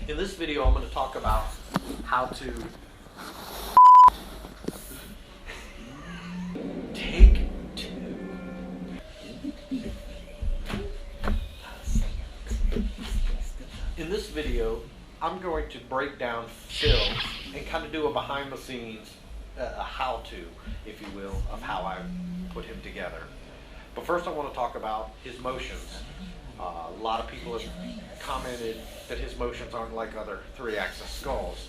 In this video, I'm going to talk about how to take two. In this video, I'm going to break down Phil and kind of do a behind the scenes, a how to, if you will, of how I put him together. But first I want to talk about his motions. A lot of people have commented that his motions aren't like other 3-axis skulls.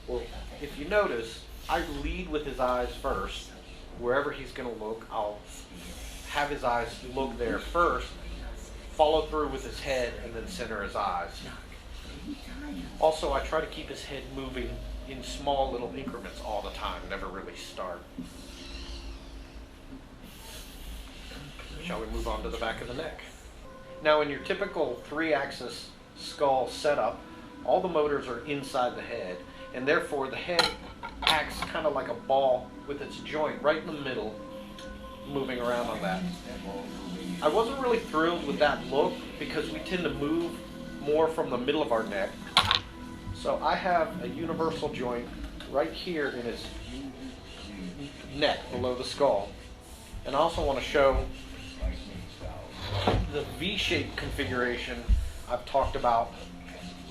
Well, if you notice, I lead with his eyes first. Wherever he's going to look, I'll have his eyes look there first, follow through with his head, and then center his eyes. Also, I try to keep his head moving in small little increments all the time, never really start. Shall we move on to the back of the neck? Now, in your typical 3-axis skull setup, all the motors are inside the head, and therefore the head acts kind of like a ball with its joint right in the middle, moving around on that. I wasn't really thrilled with that look because we tend to move more from the middle of our neck. So I have a universal joint right here in his neck below the skull. And I also want to show the V-shaped configuration I've talked about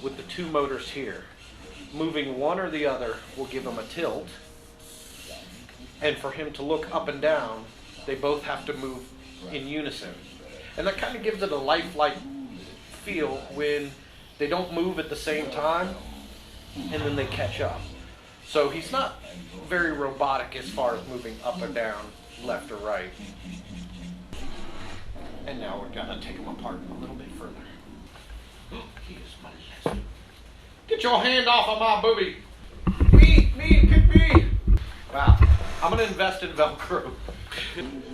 with the two motors here. Moving one or the other will give him a tilt, and for him to look up and down, they both have to move in unison. And that kind of gives it a lifelike feel when they don't move at the same time and then they catch up. So he's not very robotic as far as moving up or down, left or right. And now we're gonna take him apart a little bit further. He is molested. Get your hand off of my booby! Me, pick me! Wow, I'm gonna invest in Velcro.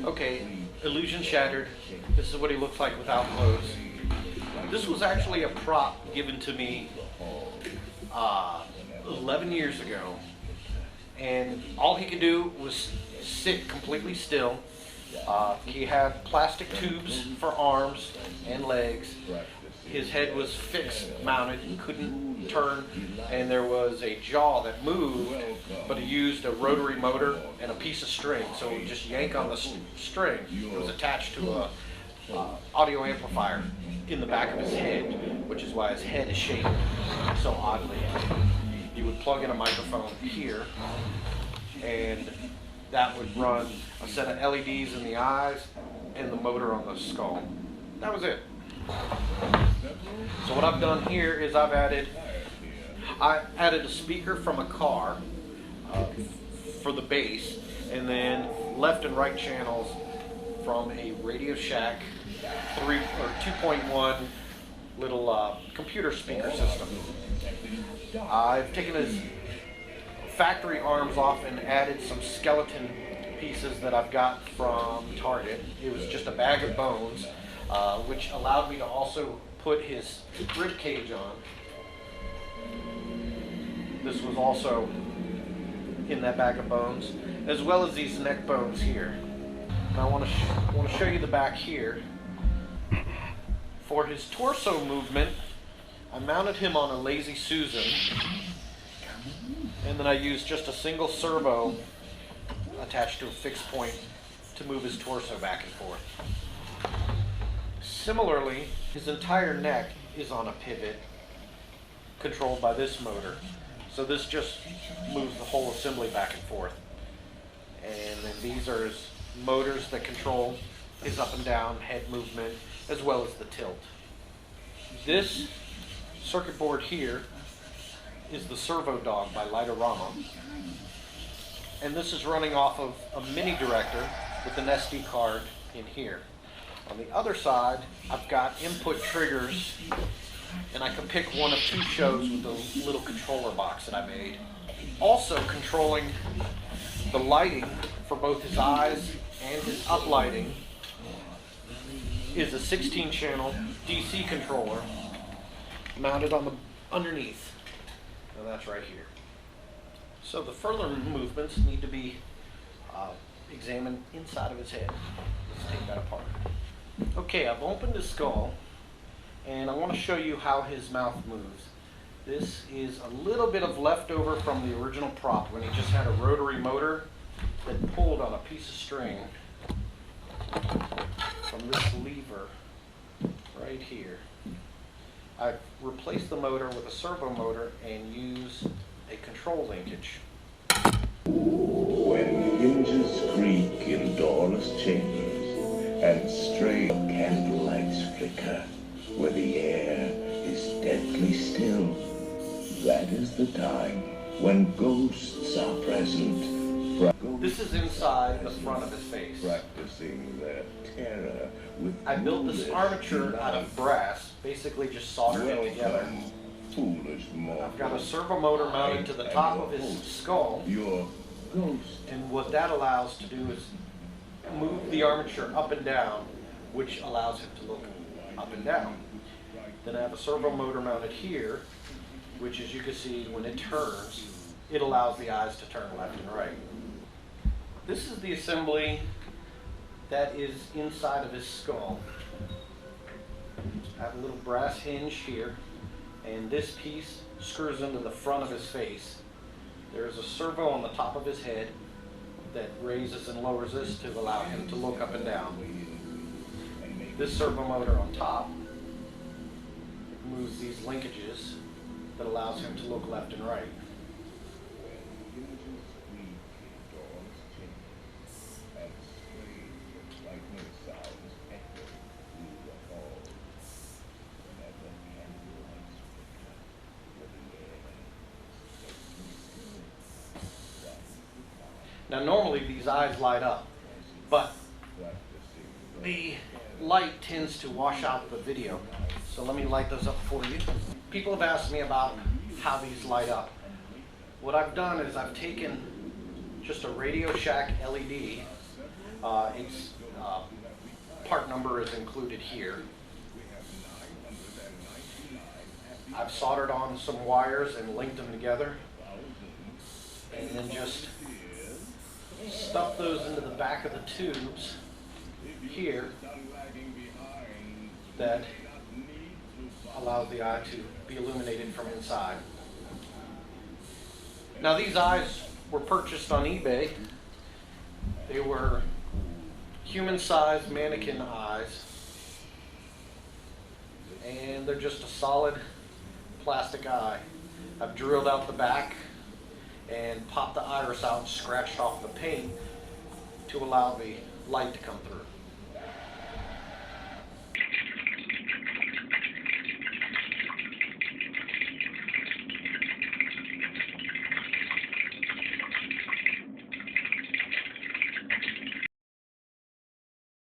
Okay, illusion shattered. This is what he looks like without clothes. This was actually a prop given to me 11 years ago. And all he could do was sit completely still. He had plastic tubes for arms and legs. His head was fixed, mounted, he couldn't turn, and there was a jaw that moved, but he used a rotary motor and a piece of string, so he would just yank on the string. It was attached to a audio amplifier in the back of his head, which is why his head is shaped so oddly. You would plug in a microphone here, and that would run a set of LEDs in the eyes and the motor on the skull. That was it. So what I've done here is I added a speaker from a car for the bass, and then left and right channels from a Radio Shack 2.1 little computer speaker system. I've taken his factory arms off and added some skeleton pieces that I've got from Target. It was just a bag of bones, which allowed me to also put his rib cage on. This was also in that bag of bones, as well as these neck bones here. And I want to show you the back here. For his torso movement, I mounted him on a Lazy Susan, and then I used just a single servo attached to a fixed point to move his torso back and forth. Similarly, his entire neck is on a pivot controlled by this motor. So this just moves the whole assembly back and forth. And then these are his motors that control his up and down head movement, as well as the tilt. This circuit board here is the Servo Dog by Lightorama. And this is running off of a mini director with an SD card in here. On the other side, I've got input triggers, and I can pick one of two shows with the little controller box that I made. Also controlling the lighting for both his eyes and his uplighting is a 16-channel DC controller mounted on the underneath. And that's right here. So the further movements need to be examined inside of his head. Let's take that apart. Okay, I've opened his skull, and I want to show you how his mouth moves. This is a little bit of leftover from the original prop when he just had a rotary motor that pulled on a piece of string from this lever right here. I've replaced the motor with a servo motor and use a control linkage. When hinges creak in doorless chambers and stray candlelights flicker, where the air is deadly still, that is the time when ghosts are present. This is inside the front of his face. Practicing their terror with I built this armature out of brass, basically just soldered it together. Foolish mortal. I've got a servo motor mounted to the top of his skull, Your ghost. and what that allows to do is move the armature up and down, which allows him to look up and down. Then I have a servo motor mounted here, which, as you can see, when it turns, it allows the eyes to turn left and right. This is the assembly that is inside of his skull. I have a little brass hinge here, and this piece screws into the front of his face. There is a servo on the top of his head that raises and lowers this to allow him to look up and down. This servo motor on top moves these linkages that allows him to look left and right. Now normally these eyes light up, but the light tends to wash out the video. So let me light those up for you. People have asked me about how these light up. What I've done is I've taken just a Radio Shack LED. Its part number is included here. I've soldered on some wires and linked them together, and then just stuff those into the back of the tubes here that allows the eye to be illuminated from inside. Now these eyes were purchased on eBay. They were human-sized mannequin eyes, and they're just a solid plastic eye. I've drilled out the back and popped the iris out and scratched off the paint to allow the light to come through.